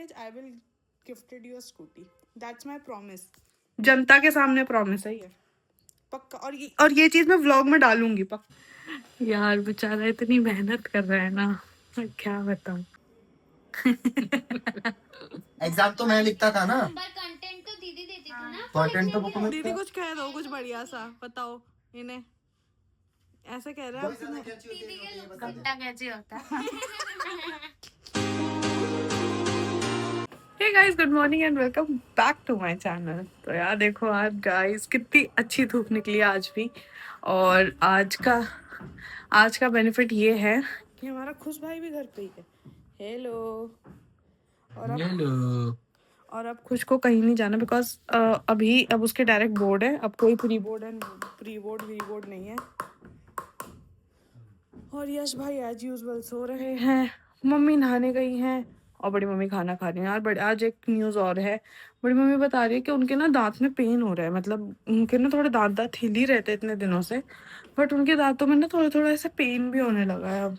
Percentage I will gifted you a scooty. That's my promise. जनता के सामने promise है ये पक्का. और ये चीज मैं व्लॉग में डालूंगी पक्का. यार बेचारा इतनी मेहनत कर रहा है ना, मैं क्या बताऊं. एग्जाम तो मैं लिखता था ना, कंटेंट तो दीदी देती थी ना. कंटेंट तो बुक में. दीदी कुछ कह दो, कुछ बढ़िया सा बताओ इन्हें. ऐसे कह रहे हैं घंटा कैसे होता है. Hey guys, good morning and welcome back to my channel. तो यार देखो आज गाइस कितनी अच्छी धूप निकली आज भी. और आज का बेनिफिट ये है कि हमारा खुश भाई भी घर पे ही है. हेलो. और अब खुश को कहीं नहीं जाना बिकॉज अब उसके डायरेक्ट बोर्ड है. अब कोई प्री बोर्ड नहीं है. और यश भाई एज यूजुअल सो रहे हैं. मम्मी नहाने गई हैं और बड़ी मम्मी खाना खा रही हैं. यार बड़ी आज एक न्यूज़ और है. बड़ी मम्मी बता रही है कि उनके ना दांत में पेन हो रहा है. मतलब उनके ना थोड़े दांत हिल ही रहते इतने दिनों से, बट उनके दांतों में ना थोड़ा ऐसे पेन भी होने लगा है अब.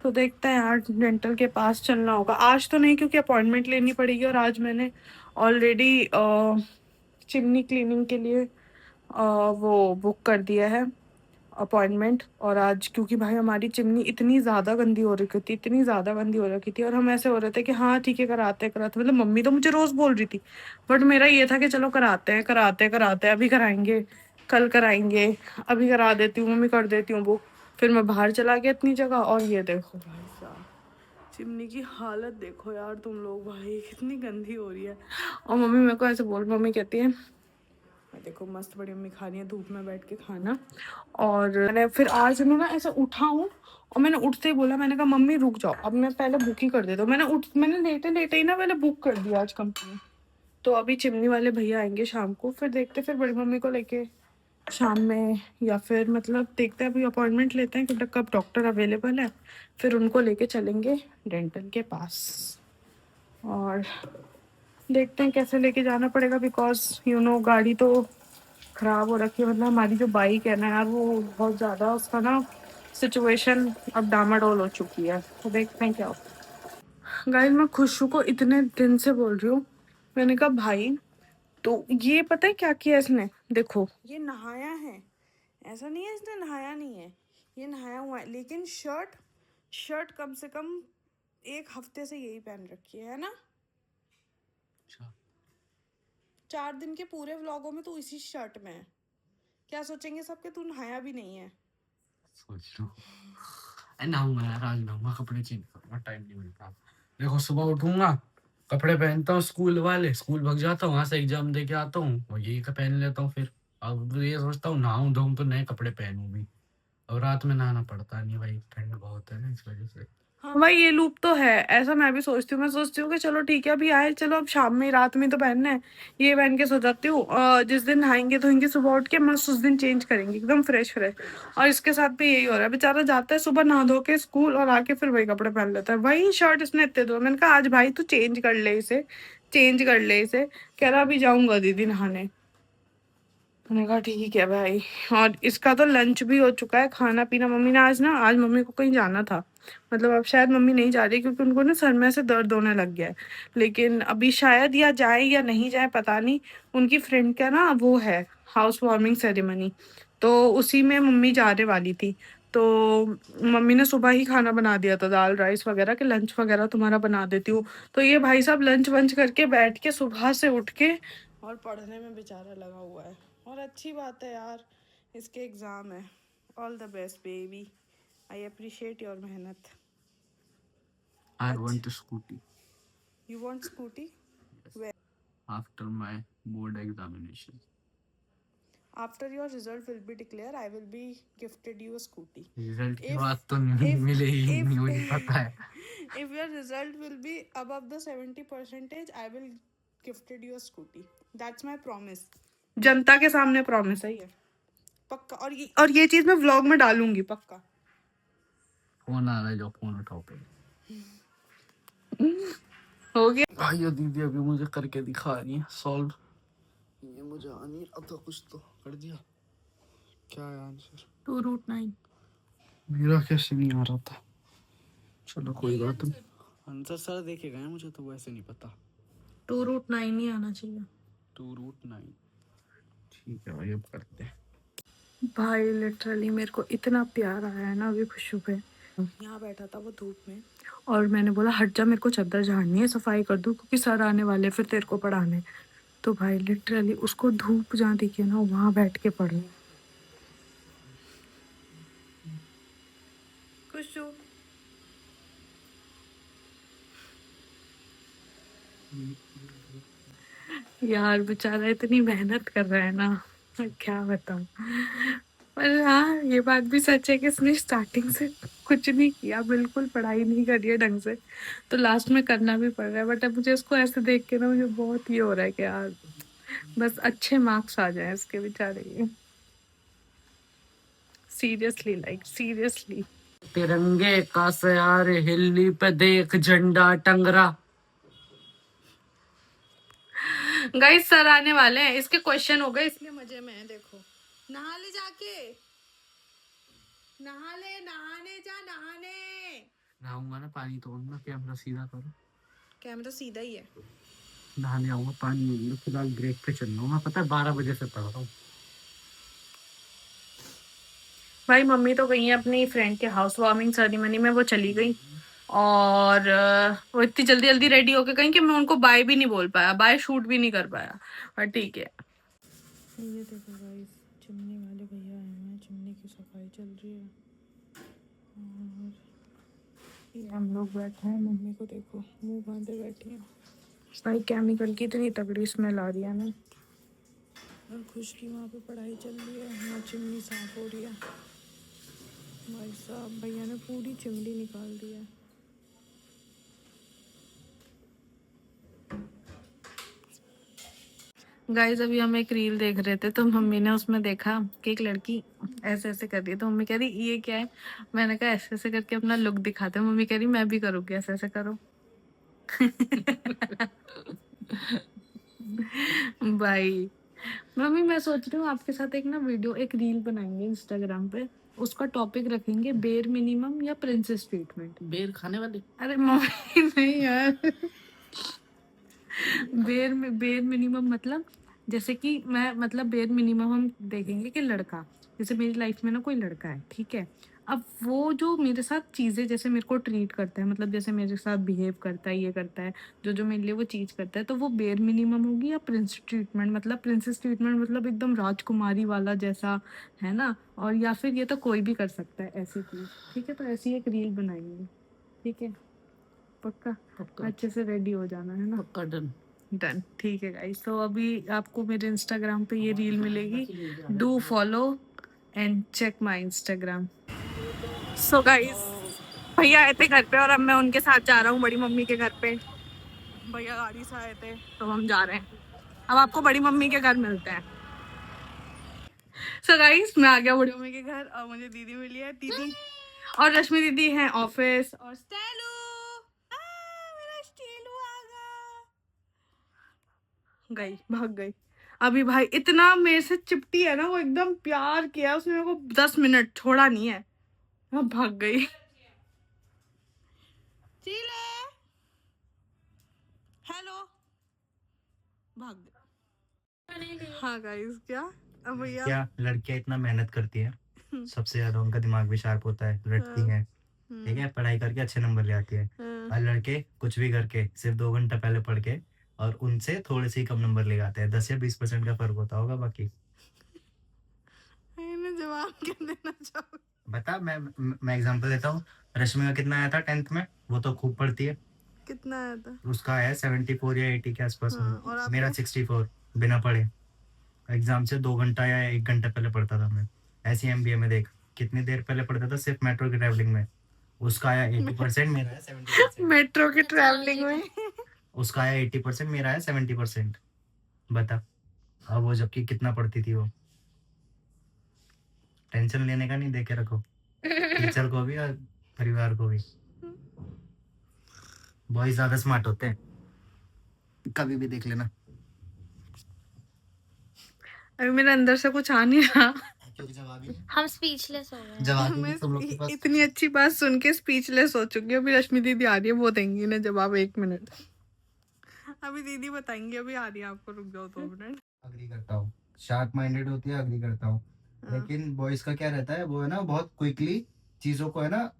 तो देखते हैं यार, डेंटल के पास चलना होगा. आज तो नहीं क्योंकि अपॉइंटमेंट लेनी पड़ेगी. और आज मैंने ऑलरेडी चिमनी क्लीनिंग के लिए वो बुक कर दिया है अपॉइंटमेंट. और आज क्योंकि भाई हमारी चिमनी इतनी ज़्यादा गंदी हो रखी थी और हम ऐसे हो रहे थे कि हाँ ठीक है कराते मतलब मम्मी तो मुझे रोज़ बोल रही थी, बट मेरा ये था कि चलो कराते हैं अभी कराएंगे, कल कराएंगे, अभी करा देती हूँ मम्मी, कर देती हूँ बुक. फिर मैं बाहर चला गया इतनी जगह. और ये देखो भाई साहब, चिमनी की हालत देखो यार तुम लोग, भाई कितनी गंदी हो रही है. और मम्मी मेरे को ऐसे मम्मी कहती है, देखो मस्त बड़ी मम्मी खा रही है धूप में बैठ के खाना. और मैंने फिर आज मैं ना ऐसे उठा हूँ और मैंने उठते ही बोला, मैंने कहा मम्मी रुक जाओ, अब मैं पहले बुक ही कर देता हूँ. मैंने लेटे ही ना पहले बुक कर दिया आज कंपनी. तो अभी चिमनी वाले भैया आएंगे शाम को, फिर देखते फिर बड़ी मम्मी को लेके शाम में, या फिर मतलब देखते हैं अभी अपॉइंटमेंट लेते हैं कि कब डॉक्टर अवेलेबल है, फिर उनको लेके चलेंगे डेंटल के पास. और देखते हैं कैसे लेके जाना पड़ेगा बिकॉज गाड़ी तो ख़राब हो रखी है. मतलब हमारी जो बाइक है ना यार, वो बहुत ज़्यादा उसका ना सिचुएशन अब डामाडोल हो चुकी है. तो देखते हैं क्या होता है. गाइस मैं खुशू को इतने दिन से बोल रही हूँ, मैंने कहा भाई तो ये पता है क्या किया इसने. देखो ये नहाया है, ऐसा नहीं है इसने नहाया नहीं है, ये नहाया हुआ है. लेकिन शर्ट कम से कम 1 हफ्ते से यही पहन रखी है ना. 4 दिन के पूरे व्लॉगों में तू इसी शर्ट में है. क्या सोचेंगे सब कि तू नहाया भी नहीं है. सोच लो नहाऊंगा यार, आज नहाऊंगा, कपड़े चेंज करूंगा, टाइम नहीं मिलता. देखो सुबह उठूंगा, कपड़े पहनता हूँ स्कूल वाले, स्कूल भाग जाता हूँ, वहां से एग्जाम दे के आता हूँ और यही का पहन लेता हूँ. फिर अब ये सोचता हूँ नहाऊं धोऊं तो नए कपड़े पहनूं भी. और रात में नहाना पड़ता नहीं भाई, ठंड बहुत है ना इस वजह से. हाँ भाई ये लूप तो है. ऐसा मैं भी सोचती हूँ, मैं सोचती हूँ कि चलो ठीक है अभी आए, चलो अब शाम में रात में तो पहनना है, ये पहन के सो जाती हूँ. जिस दिन नहाएंगे धोएंगे सुबह उठ के मस्त उस दिन चेंज करेंगे एकदम फ्रेश. और इसके साथ भी यही हो रहा है, बेचारा जाता है सुबह नहा धो के स्कूल और आके फिर वही कपड़े पहन लेता है. वही शर्ट इसने इतने दो. मैंने कहा आज भाई तू चेंज कर ले इसे, कह रहा अभी जाऊंगा दीदी नहाने. मैंने कहा ठीक है भाई. और इसका तो लंच भी हो चुका है, खाना पीना. मम्मी ने आज मम्मी को कहीं जाना था. मतलब अब शायद मम्मी नहीं जा रही क्योंकि उनको ना सर में से दर्द होने लग गया है. लेकिन अभी शायद या जाए या नहीं जाए पता नहीं. उनकी फ्रेंड का ना वो है हाउस वार्मिंग सेरेमनी, तो उसी में मम्मी जाने वाली थी. तो मम्मी ने सुबह ही खाना बना दिया था, दाल राइस वगैरह के लंच वगैरह तुम्हारा बना देती हूँ. तो ये भाई साहब लंच वंच करके बैठ के सुबह से उठ के और पढ़ने में बेचारा लगा हुआ है. और अच्छी बात है यार, इसके एग्ज़ाम है. All the best baby, I appreciate your मेहनत. I want a scooty you want scooty. after my board examination. After your result will be declare I will be gifted you a scooty. Result की बात तो नहीं मिलेगी, नहीं मुझे पता है. If your result will be above the 70%, I will gifted you a scooty. That's my promise. जनता के सामने प्रॉमिस है ये पक्का. और ये चीज मैं व्लॉग में डालूंगी पक्का. फोन आ रहा है, जो फोन उठाओ पे. हो गया भाई ये दीदी अभी मुझे करके दिखा रही है सॉल्व. ये मुझे आ नहीं रहा था, कुछ तो कर दिया. क्या है आंसर? 2√9. मेरा कैसे नहीं आ रहा था. चलो कोई बात नहीं. आंसर सर देखे गए हैं, मुझे तो वैसे नहीं पता। 2√9 ही आना चाहिए 2√9। ठीक है भाई, अब करते हैं। भाई। लिटरली मेरे को इतना प्यार आया है ना अभी खुशबू पे। यहाँ बैठा था वो धूप में और मैंने बोला हट जा, मेरे को चादर झाड़नी है, सफाई कर दूँ क्योंकि सर आने वाले फिर तेरे को पढ़ाने। तो भाई लिटरली उसको धूप जहाँ दिखी ना वहाँ बैठ के पढ़ रही। खुशबू यार बेचारा इतनी मेहनत कर रहा है ना, मैं क्या बताऊं। पर हाँ ये बात भी सच है कि इसने स्टार्टिंग से कुछ नहीं किया, बिल्कुल पढ़ाई नहीं करी है ढंग से, तो लास्ट में करना भी पड़ रहा है। बट अब मुझे इसको ऐसे देख के ना मुझे बहुत ये हो रहा है कि यार बस अच्छे मार्क्स आ जाए इसके बेचारे के। Seriously like seriously. तिरंगे का सयारे हिल्ली पे देख झंडा टंगरा। गाइस सर आने वाले हैं, इसके क्वेश्चन हो गए इसलिए मजे में है। देखो नहा ले जाके, नहा ले, नहाने जा नहाने। नहाऊंगा ना, पानी तोड़ना, कैमरा सीधा करो। कैमरा सीधा ही है। नहाने आऊंगा, पानी नहीं लूंगा, फिलहाल ब्रेक पे चल रहा हूँ मैं, पता है 12 बजे से पढ़ रहा हूँ। भाई मम्मी तो गई है अपनी फ्रेंड के हाउस वार्मिंग सेरेमनी में, वो चली गई और वो इतनी जल्दी जल्दी रेडी होके गई कि मैं उनको बाय भी नहीं बोल पाया, बाय शूट भी नहीं कर पाया। पर ठीक है। ये देखो गाइस, चिमनी वाले भैया आए हैं, चिमनी की सफाई चल रही है और ये हम लोग बैठे हैं। मम्मी को देखो मुंह बांधे बैठी है। भाई केमिकल की इतनी तगड़ी स्मेल आ रही है ना। और खुश की वहाँ पे पढ़ाई चल रही है, वहाँ चिमनी साफ हो रही है। भाई साहब भैया ने पूरी चिमनी निकाल दी है। गाइस अभी हम एक रील देख रहे थे तो मम्मी ने उसमें देखा कि एक लड़की ऐसे ऐसे कर रही है, तो मम्मी कह रही ये क्या है। मैंने कहा ऐसे ऐसे करके अपना लुक दिखाते हैं। मम्मी कह रही मैं भी करूँगी, ऐसे ऐसे करो। भाई मम्मी मैं सोच रही हूँ आपके साथ एक ना वीडियो, एक रील बनाएंगे इंस्टाग्राम पे, उसका टॉपिक रखेंगे बेर मिनिमम या प्रिंसेस ट्रीटमेंट। बेर खाने वाले? अरे मम्मी नहीं यार। बेर मिनिमम मतलब जैसे कि मैं मतलब बेर मिनिमम हम देखेंगे कि लड़का, जैसे मेरी लाइफ में ना कोई लड़का है, ठीक है। अब वो जो मेरे साथ चीज़ें जैसे मेरे को ट्रीट करता है, मतलब जैसे मेरे साथ बिहेव करता है, ये करता है, जो जो मेरे लिए वो चीज़ करता है, तो वो बेर मिनिमम होगी। या प्रिंस ट्रीटमेंट मतलब प्रिंसेस ट्रीटमेंट मतलब एकदम राजकुमारी वाला जैसा, है ना। और या फिर ये तो कोई भी कर सकता है ऐसी चीज़, ठीक है। तो ऐसी एक रील बनाएंगे, ठीक है। पक्का पक्का अच्छे से रेडी हो जाना, है ना। पक्का डन। डन, ठीक है गाइस। तो अभी आपको मेरे इंस्टाग्राम पे ये रील मिलेगी, do follow and check my Instagram. So guys भैया आए थे घर पे और अब मैं उनके साथ जा रहा हूँ बड़ी मम्मी के घर पे। भैया गाड़ी से आए थे तो हम जा रहे हैं। अब आपको बड़ी मम्मी के घर मिलते हैं। सो गाइस मैं आ गया बड़ी मम्मी के घर और मुझे दीदी मिली है, दीदी और रश्मि दीदी हैं ऑफिस। और स्टेलू, मेरा स्टेलू आ गई, भाग गई। अभी भाई इतना मेरे से चिपटी है ना, वो एकदम प्यार किया उसने मेरे को, 10 मिनट छोड़ा नहीं है। अब भाग गई। चीले हेलो, भाग गई। हाँ गाइस क्या अब भैया क्या लड़कियां इतना मेहनत करती है, सबसे ज्यादा उनका दिमाग भी शार्प होता है, रटती हैं, ठीक है, पढ़ाई करके अच्छे नंबर ले आती है। और लड़के कुछ भी करके सिर्फ 2 घंटा पहले पढ़ के और उनसे थोड़े से ही कम नंबर ले आते हैं, 10 या 20% का फर्क होता होगा। बाकी मैं जवाब क्या देना चाहूँ। बता, मैं एग्जांपल देता हूँ। रश्मि का कितना आया था 10th में? वो तो खूब पढ़ती है। कितना आया था? उसका आया 74 या 80 के आसपास में। और आपका? मेरा 64 बिना पढ़े एग्जाम से 2 घंटा या 1 घंटा पहले पढ़ता था मैं। ऐसे MBA में देख कितनी देर पहले पढ़ता था सिर्फ मेट्रो की ट्रैवलिंग में। उसका आया 80%, मेरा आया 70%। मेट्रो की ट्रैवलिंग में उसका आया 80%, मेरा आया 70%। बता, अब वो जबकि कितना पढ़ती थी वो। टेंशन लेने का नहीं, दे के रखो टीचर को भी और परिवार को भी। बॉयज ज्यादा स्मार्ट होते हैं, कभी भी देख लेना। अभी मेरे अंदर से कुछ आ नहीं रहा। क्योंकि जवाब ही हम स्पीचलेस हो गए। जवाब ही मैं नहीं तुम लोग के पास। इतनी अच्छी बात सुन के स्पीचलेस हो चुकी हूँ। अभी रश्मि दीदी आ रही है, वो देंगी ना जवाब 1 मिनट। अभी दीदी बताएंगी, अभी आ रही है आपको, रुक जाओ 2 मिनट। अग्री करता हूँ, शार्प माइंडेड होती है, अग्री करता हूँ। हाँ। लेकिन बॉयज का क्या रहता है, वो है ना बहुत क्विकली चीजों को है ना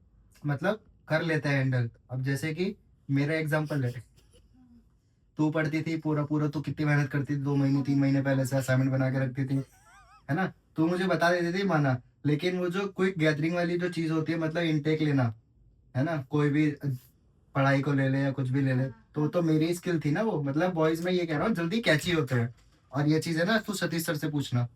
मतलब कर लेते हैं हैंडल। अब जैसे कि मेरा एग्जांपल है, तू पढ़ती थी पूरा पूरा, तू कितनी मेहनत करती थी, 2 महीने 3 महीने पहले से असाइनमेंट बना के रखती थी, है ना, तू मुझे बता देती थी, माना। लेकिन वो जो क्विक गैदरिंग वाली जो चीज होती है, मतलब इनटेक लेना, है ना, कोई भी पढ़ाई को ले ले या कुछ भी ले ले, तो मेरी स्किल थी ना वो। मतलब बॉयज में ये कह रहा हूँ, जल्दी कैची होते हैं। और ये चीज है ना, तू सतीश सर से पूछना,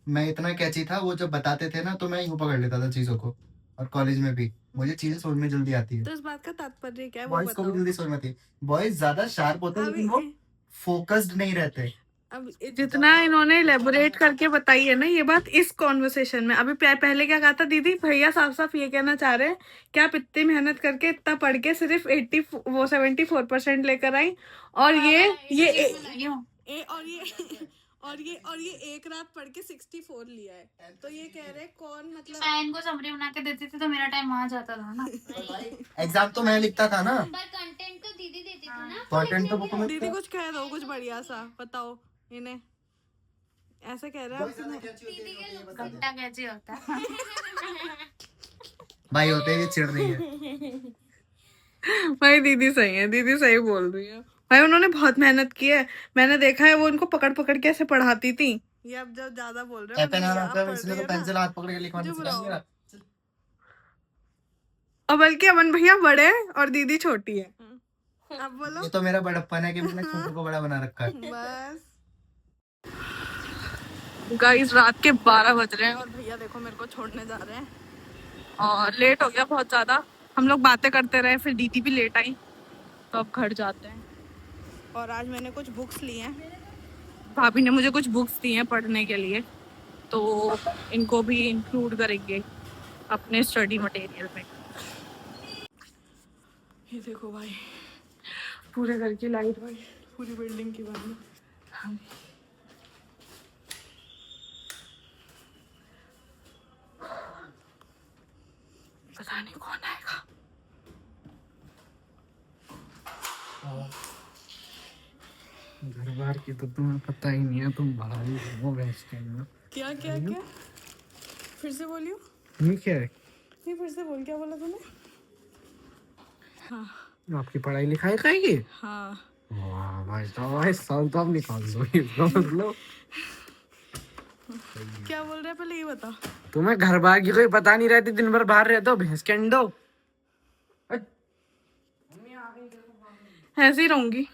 मैं इतना कैची था, वो जब बताते थे ना तो मैं यूं पकड़ लेता था चीजों को। और कॉलेज में भी मुझे चीजें समझ में जल्दी आती है। तो इस बात का तात्पर्य क्या है, वो बॉयज को भी बताओ। जल्दी समझ में आती है। बॉयज ज्यादा शार्प होते हैं, लेकिन वो अभी फोकस्ड नहीं रहते। अब जितना इन्होंने इलेबोरेट करके बताई है ना ये बात इस कॉन्वर्सेशन में, अभी पहले क्या कहा था दीदी, भैया साफ साफ ये कहना चाह रहे हैं कि आप इतनी मेहनत करके इतना पढ़ के सिर्फ 74% लेकर आई, और ये एक रात पढ़ के 64 लिया है। तो ये कह रहे हैं कौन, मतलब मैं इनको समरी बना के देती थी तो मेरा टाइम वहां जाता था ना। एग्जाम तो मैं लिखता था ना, पर कंटेंट तो दीदी देती थी ना। कंटेंट तो बुक में। दीदी कुछ कह दो, कुछ बढ़िया सा बताओ इन्हें, ऐसा कह रहे हैं आप सुनो। दीदी के लोग घंटा कैसे होता है। भाई होते ही चिढ़ रही है। भाई दीदी सही है, दीदी सही बोल रही है भाई, उन्होंने बहुत मेहनत की है। मैंने देखा है वो इनको पकड़ पकड़ के ऐसे पढ़ाती थी। ये अब जब ज्यादा बोल रहे हो, पेन मतलब आप रखा पढ़ इसने रही तो हो ना। पेंसिल हाथ पकड़ के लिखवाना जो सिखा बुलाओ। दिया। और बल्कि अमन भैया बड़े हैं और दीदी छोटी है। अब बोलो। ये तो मेरा बड़प्पन है कि मैंने छोटू को बड़ा बना रखा है। बस गाइस रात के 12 बज रहे हैं और भैया देखो मेरे को छोड़ने जा रहे हैं, और लेट हो गया बहुत ज्यादा। हम लोग बातें करते रहे, फिर दीदी भी लेट आई, तो अब घर जाते हैं। और आज मैंने कुछ बुक्स ली हैं, भाभी ने मुझे कुछ बुक्स दी हैं पढ़ने के लिए, तो इनको भी इंक्लूड करेंगे अपने स्टडी मटेरियल में। ये देखो भाई, पूरे घर की लाइट भाई, पूरी बिल्डिंग की भाई। पता नहीं कौन आएगा। घर बार की तो तुम्हें पता ही नहीं है, तुम बाहर ही हो वेस्ट में। क्या क्या क्या, फिर से बोलियो। नहीं क्या है, नहीं फिर से बोल, क्या बोला तूने? हाँ आपकी पढ़ाई लिखाई कहेगी? हाँ। वाह भाई साहब, भाई साल तो आप निकाल दो इसका मतलब। क्या बोल रहे हैं पहले ये बता। तुम्हें घर बार की कोई पता नहीं रहती, दिन भर बाहर रहते हो भैंस के अंडो। ऐसे ही रहूंगी।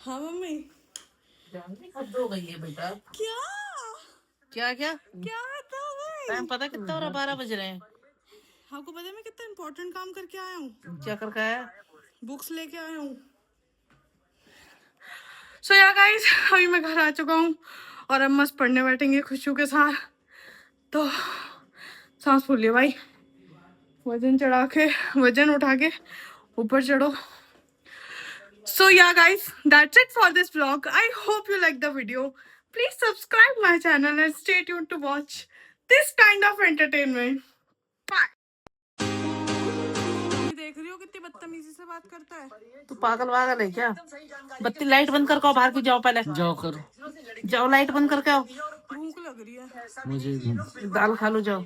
हाँ मम्मी। हो गई है बेटा। क्या क्या क्या क्या था भाई? टाइम पता कितना हो रहा? 12 बज रहे हैं। आपको पता है मैं कितना इम्पोर्टेंट काम करके आया हूँ? क्या करके आया? बुक्स लेके आया हूँ। सो या गाइस, अभी मैं घर आ चुका हूँ और अब मस्त पढ़ने बैठेंगे खुशियों के साथ। तो सांस फूल लिया भाई, वजन उठा के ऊपर चढ़ो। So yeah guys, that's it for this vlog. I hope you like the video. Please subscribe my channel and stay tuned to watch this kind of entertainment. Bye. देख रही हो कितनी बदतमीजी से बात करता है। तू पागल वागल है क्या? बत्ती लाइट बंद करके आओ, बाहर की जाओ, पहले जाओ करो, जाओ लाइट बंद करके आओ। भूख लग रही है मुझे भी। दाल खा लो, जाओ।